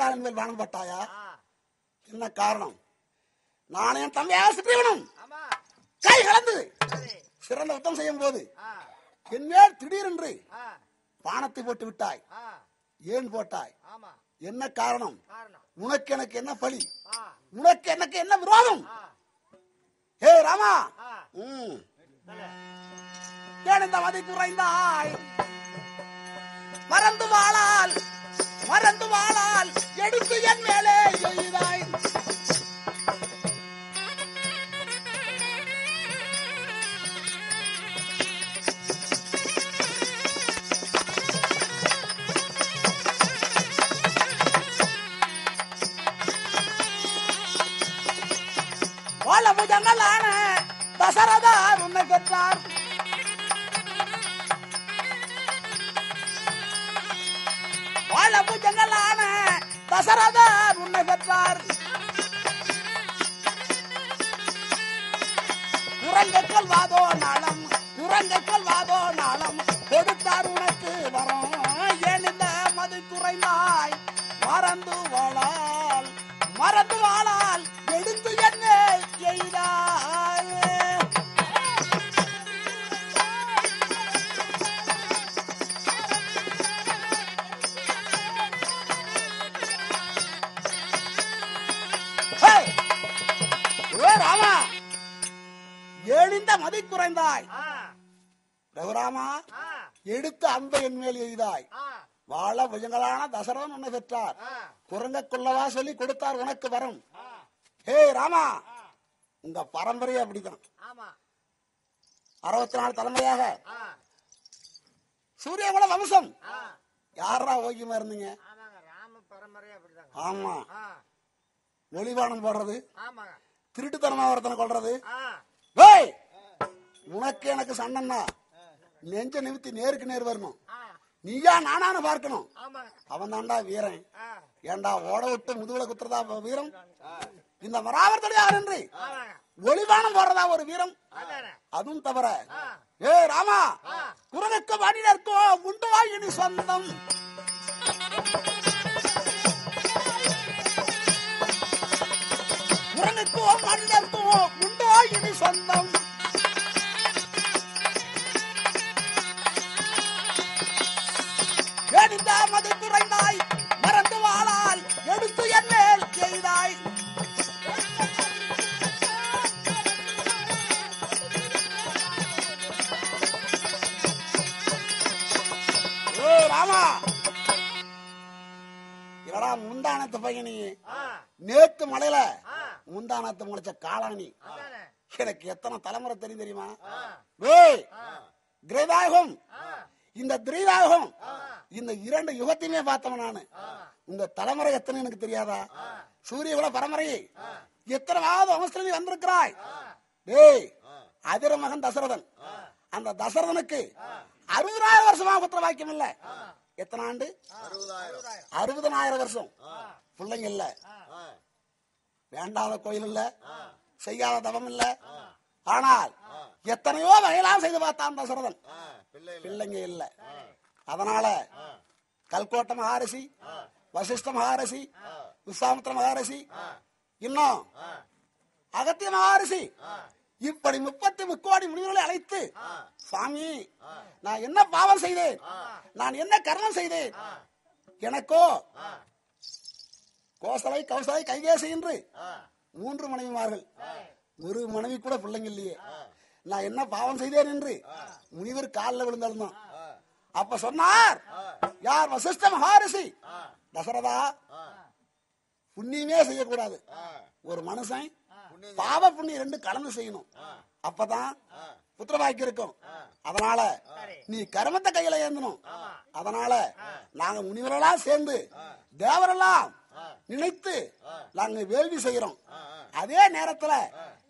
மகளால் மேல் வானம் பட்டாயா? என்ன காரணம்? நான் என் தந்தையாக சுற்றிவனும் கை கலந்து சிறந்த யுத்தம் செய்யும் போது என் மேல் திடீரென்று பானத்தை போட்டு விட்டாய். ஏன் போட்டாய்? என்ன காரணம்? உனக்கு எனக்கு என்ன பழி? உனக்கு எனக்கு என்ன விரோதம்? ஹே ராமா, ஏன் இந்த மதி குறைந்தாய்? மறந்து வாழால் எடுத்து என் மேலே எய்தாய். புஜங்களான தசரதார் உன்னை பெற்றார். வாழ புஜங்களான தசரதார் உன்னை பெற்றார். குரங்கைகள் வாதோ நாளம் கொடுத்தார் உனக்கு வரும். ஏன் இந்த மது குறைந்தாய்? மறந்து வாழால் எடுத்து என்ன எய்தாய். ராமா, எழுந்த மதி குறைந்தாய். ரகுராமா, எடுத்து அந்த என் மேல் எய்தாய். வாழ புஜங்களான தசரதன் உன்னை பெற்றார். குரங்க கொள்ளவா சொல்லி கொடுத்தார் உனக்கு வரும். ஹே ராமா, உங்க பரம்பரையே அப்படிதான். 64 தலைமுறையாக சூரியகுல வம்சம். யாரா ஓக்கியமா இருந்தீங்க? ஆமா, ஒளிவானம் போடுறது, திருட்டுத்தனமா ஒருத்தனை கொள்றது. உனக்கு எனக்கு சண்டைன்னா நெஞ்ச நிமித்தி நேருக்கு நேர் வரணும். நீயா நானானு பார்க்கணும். அவன் தாண்டா வீரன். ஏண்டா ஓட விட்டு முதுகுல குத்துறதா வீரம்? இந்த மராவர்த்தடியார் என்று ஒளிவானம் போடுறதா ஒரு வீரம்? அதுவும் தவிர. ஏ ராமா, குரலுக்கு வாடினருக்கோ உண்டுவா இனி சொந்தம். குரலுக்கோ வாடினருக்கோ உண்டுவா இனி சொந்தம். மது குறைந்தாய், மறந்து வாழால் எடுத்து என் மேல் செய்தாய். ராமா, இவரா முந்தானத்து பையனி, நேத்து மலையில முந்தானத்து முளைச்ச காளானி. எனக்கு எத்தனை தலைமுறை தெரியுமா? கிரேதாயுகம், இந்த திரேதாயுகம், இந்த 2 யுகத்தையுமே பார்த்தவன் நானு. உங்க தலைமுறை எத்தனை எனக்கு தெரியாதா? சூரியகுல பரம்பரை எத்தனைவாவது வம்சத்துல நீ வந்திருக்கிறாய். டேய், அதிர மகன் தசரதன். அந்த தசரதனுக்கு 60,000 வருஷமா புத்திர வாக்கியம் இல்ல. எத்தனை ஆண்டு? 60,000 வருஷம். பிள்ளைங்க இல்ல, வேண்டாத கோயில் இல்ல, செய்யாத தவம் இல்ல. ஆனால் எத்தனையோ வகையெல்லாம் செய்து பார்த்தான் தசரதன், பிள்ளைங்க இல்ல. அதனால கல்கோட்ட மகாரிஷி, வசிஷ்ட மகாரிஷி, விஸ்வாமித்திர மகாரிஷி, இன்னும் அகத்திய மகாரிஷி, இப்படி 33 கோடி முனிவர்களை அழைத்து, சுவாமி, நான் என்ன பாவம் செய்தேன், நான் என்ன கர்மம் செய்தேன், எனக்கோ கோசலை கௌசலை கைகேசி என்று 3 மனைவிமார்கள், ஒரு மனைவி கூட பிள்ளைங்க இல்லையே, நான் என்ன பாவம் செய்தேன் என்று முனிவர் காலில் விழுந்தாலும். அப்ப சொன்னார் யார்? வசிஷ்ட மகாரிஷி, தசரதா, புண்ணியமே செய்யக்கூடாது. ஒரு மனுஷன் பாவ புண்ணியம் 2 கலந்து செய்யணும். அப்பதான் புத்திரவாக்கி இருக்கும். அதனால நீ கர்மத்தை கையில ஏந்தணும். அதனால நாங்க முனிவரெல்லாம் சேர்ந்து தேவரெல்லாம் நினைத்து நாங்க வேள்வி செய்யறோம். அதே நேரத்துல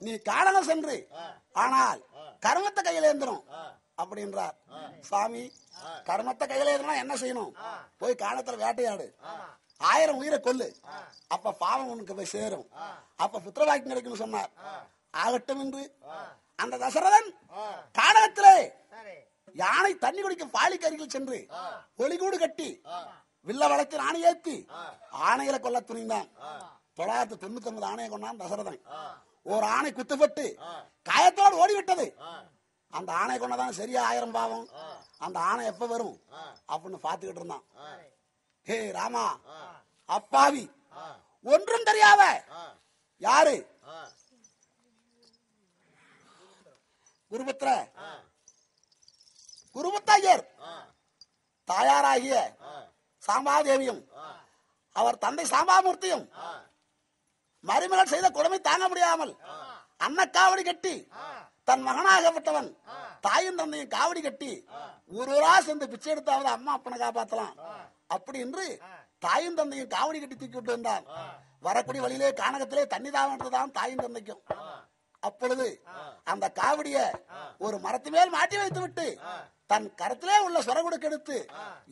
நீ காரணம் சென்று ஆனால் கர்மத்தை கையில ஏந்தணும் அப்படின்றார். சுவாமி, கர்மத்தை கையில ஏந்தனா என்ன செய்யணும்? போய் காலத்துல வேட்டையாடு, 1000 உயிரை கொல்லு, அப்ப பாவம் உனக்கு போய் சேரும், அப்ப புத்திரவாக்கி கிடைக்கும் சொன்னார். ஆகட்டும் என்று அந்த தசரதன் காடகத்திலே யானை தண்ணி குடிக்கும் பாலிக்கு அருகில் சென்று ஒளிகூடு கட்டி வில்ல வளத்தில் ஆணை ஏத்தி ஆணைகளை கொல்ல துணிந்தான். 999 ஆணையை கொண்டான் தசரதன். ஒரு ஆணை குத்துப்பட்டு காயத்தோடு ஓடிவிட்டது. அந்த ஆணை கொண்டதான் சரியா 1000 பாவம். அந்த ஆணை எப்ப வரும் அப்படின்னு பாத்துக்கிட்டு இருந்தான். ஹே ராமா, அப்பாவி, ஒன்றும் தெரியாத யாரு குருபுத்தர் தாயாராகிய சாம்பாதேவியும் அவர் தந்தை சாம்பாமூர்த்தியும் மருமகள் செய்த கொடுமை தாங்க முடியாமல் அன்னக்காவடி கட்டி தன் மகனாகப்பட்டவன் தாயும் தந்தையும் காவடி கட்டி ஊரூரா சென்று பிச்சை எடுத்தாவது அம்மா அப்பனை காப்பாத்தலாம் அப்படி என்று தாயும் தந்தையும் காவடி கட்டி தூக்கி விட்டு வந்தான். வரக்கூடிய வழியிலே கானகத்திலே தண்ணி தாவன்றதுதான் தாயும் தந்தைக்கும். அப்பொழுது அந்த காவடிய ஒரு மரத்து மேல் மாட்டி வைத்து விட்டு தன் கரத்திலே உள்ள சொரகுடுக்கு எடுத்து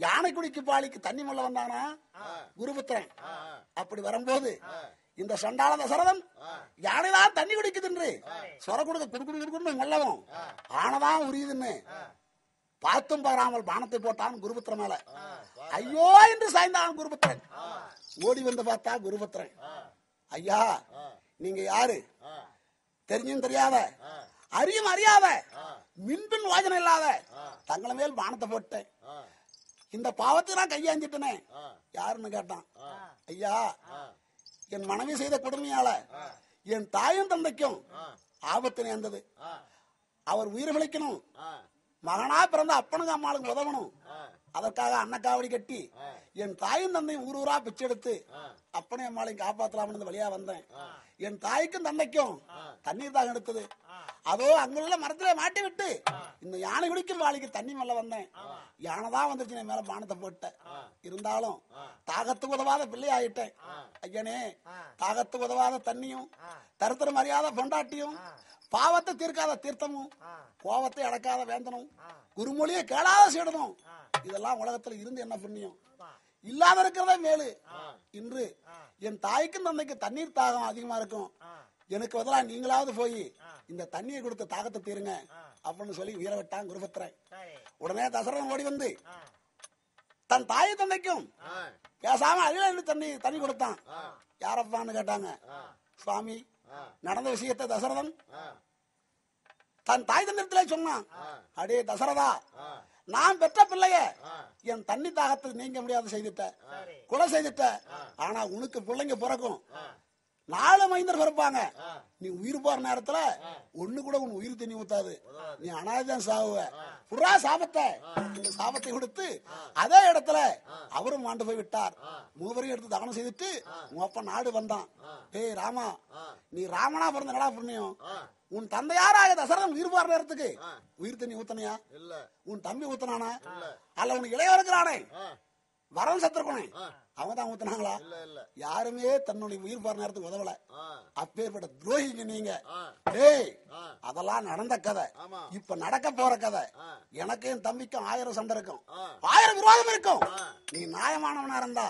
யானை குடிக்கு பாலிக்கு தண்ணி முள்ள வந்தானா குருபுத்திரன். அப்படி வரும்போது இந்த சண்டாள தசரதன் யானைதான் தண்ணி குடிக்குதுன்று சொரகுடுக்க குடுக்குன்னு மெல்லவும் ஆனதான் உரியுதுன்னு பார்த்தும் பாராமல் பானத்தை போட்டான் குருபுத்திரன் மேல. ஐயோ என்று சாய்ந்தான் குருபுத்திரன். ஓடி வந்து பார்த்தா குருபுத்திரன், ஐயா நீங்க யாரு? தெரிஞ்சும் தெரியாத அறியும் அறியாத மின்பின் வாஜனை இல்லாத தங்களை மேல் பானத்தை போட்டேன். இந்த பாவத்தை நான் கையாஞ்சிட்டனே. யாருன்னு கேட்டான். ஐயா, என் மனைவி செய்த கொடுமையால என் தாயும் தந்தைக்கும் ஆபத்து நேர்ந்தது. அவர் உயிர் பிழைக்கணும், மகனா பிறந்த அப்பனுக்கு அம்மாளுக்கு உதவணும். அதற்காக அன்னக்காவடி கட்டி என் தாயும் தந்தையும் ஊரூரா பிச்சை எடுத்து அப்பனையும் அம்மாளையும் காப்பாற்றலாம்னு வழியா வந்தேன். என் தாய்க்கும் தந்தைக்கும் தண்ணீர் தாகம் எடுத்தது. அதோ அங்குள்ள மரத்திலே மாட்டி விட்டு இந்த யானை குடிக்கும் வாளிக்கு தண்ணி மேல வந்தேன். யானைதான் வந்துருச்சு, என் மேல பானத்தை போட்டேன். இருந்தாலும் தாகத்துக்கு உதவாத பிள்ளை ஆயிட்டேன். ஐயனே, தாகத்துக்கு உதவாத தண்ணியும் தருத்தரம் அறியாத பொண்டாட்டியும் பாவத்தை தீர்க்காத தீர்த்தமும் கோவத்தை அடக்காத வேந்தனும் குருமொழியை கேளாத சீடனும் இதெல்லாம் உலகத்துல இருந்து என்ன புண்ணியம்? இல்லாத இருக்கிறதே மேலு. இன்று என் தாய்க்கும் தந்தைக்கு தண்ணீர் தாகம் அதிகமா இருக்கும். எனக்கு பதிலா நீங்களாவது போய் இந்த தண்ணியை கொடுத்து தாகத்தை தீருங்க அப்படின்னு சொல்லி உயிரை விட்டான் குருபுத்திரன். உடனே தசரதன் ஓடி வந்து தன் தாய் தந்தைக்கும் பேசாம அழில தண்ணி கொடுத்தான். யாரப்பான்னு கேட்டாங்க. சுவாமி, நடந்த விஷயத்தை தசரதன் தன் தாய் தந்தையத்திலே சொன்னான். அடே தசரதா, நான் பெற்ற பிள்ளைய என் தண்ணி தாகத்தை நீங்க முடியாத செய்துட்ட, கொலை செய்துட்ட. ஆனா உனக்கு பிள்ளைங்க பிறக்கும், 4 மைந்தர் பிறப்பாங்க. நீ உயிர் போற நேரத்துல ஒண்ணு கூட உன் உயிர் தண்ணி ஊத்தாது, நீ அனாதைதான் சாவுவ. புறா சாபத்தை, இந்த சாபத்தை கொடுத்து அதே இடத்துல அவரும் மாண்டு போய் விட்டார். மூவரையும் எடுத்து தகனம் செய்துட்டு உன் அப்ப நாடு வந்தான். டேய் ராமா, நீ ராமனா பிறந்த கடா புண்ணியம். உன் தந்தையாராக தசரதன் உயிர் போற நேரத்துக்கு உயிர் தண்ணி ஊத்தனையா? உன் தம்பி ஊத்தனானா? அல்ல உனக்கு இளைய இருக்கிறானே வரவன் சத்திருக்கணே அவங்க தான் ஊத்தினாங்களா? யாருமே தன்னுடைய உயிர் போற நேரத்துக்கு உதவல. அப்பேற்பட்ட துரோகிங்க நீங்க. டேய், அதெல்லாம் நடந்த கதை, இப்ப நடக்க போற கதை. எனக்கு என் தம்பிக்கும் 1000 சண்டை இருக்கும், 1000 விரோதம் இருக்கும். நீ நியாயமானவனா இருந்தா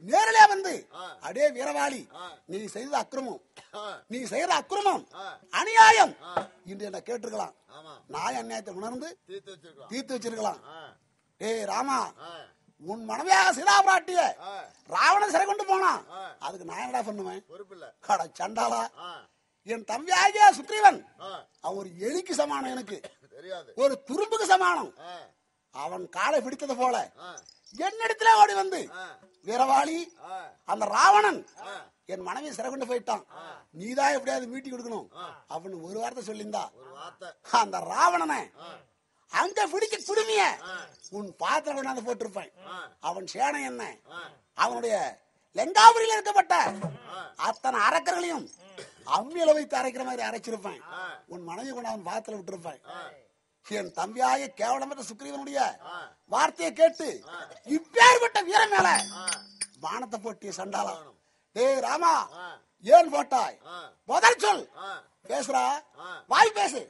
நேரிலே வந்து, அடே வீரவாளி, நீ செய்த அக்கிரமம், நீ செய்யற அக்கிரமம் அநியாயம் இன்று என்ன கேட்டிருக்கலாம். நாய அநியாயத்தை உணர்ந்து தீர்த்து வச்சிருக்கலாம். டேய் ராமா, உன் மனைவியாக சீதா பிராட்டிய ராவணன் சிறை கொண்டு போனா அதுக்கு நான் என்னடா பண்ணுவேன்? கட சண்டாளா, என் தம்பி ஆகிய சுக்ரீவன் அவன் ஒரு எலிக்கு சமானம், எனக்கு ஒரு துரும்புக்கு சமானம். அவன் காலை பிடித்தது போல என்னிடத்துல ஓடி வந்து, வீரவாளி, அந்த ராவணன் என் மனைவி சிறை கொண்டு போயிட்டான், நீதான் எப்படியாவது மீட்டி கொடுக்கணும் அப்படின்னு ஒரு வார்த்தை சொல்லியிருந்தா அந்த ராவணனை அங்க பிடிக்க குடுமிய உன் பாத்திரம் கொண்டாந்து போட்டிருப்பேன். அவன் சேனை என்ன, அவனுடைய லெங்காபுரியில் இருக்கப்பட்ட அத்தனை அரக்கர்களையும் அம்மியில வைத்து அரைக்கிற மாதிரி அரைச்சிருப்பேன். உன் மனைவி கொண்டாந்து பாத்திரம் விட்டுருப்பேன். என் தம்பியாய கேவலமற்ற சுக்ரீவனுடைய வார்த்தையை கேட்டு இப்பேற்பட்ட வீரம் மேல வானத்தை போட்டிய சண்டாளா. டேய் ராமா, ஏன் போட்டாய்? முதல் சொல் பேசுறா, வாய் பேசு.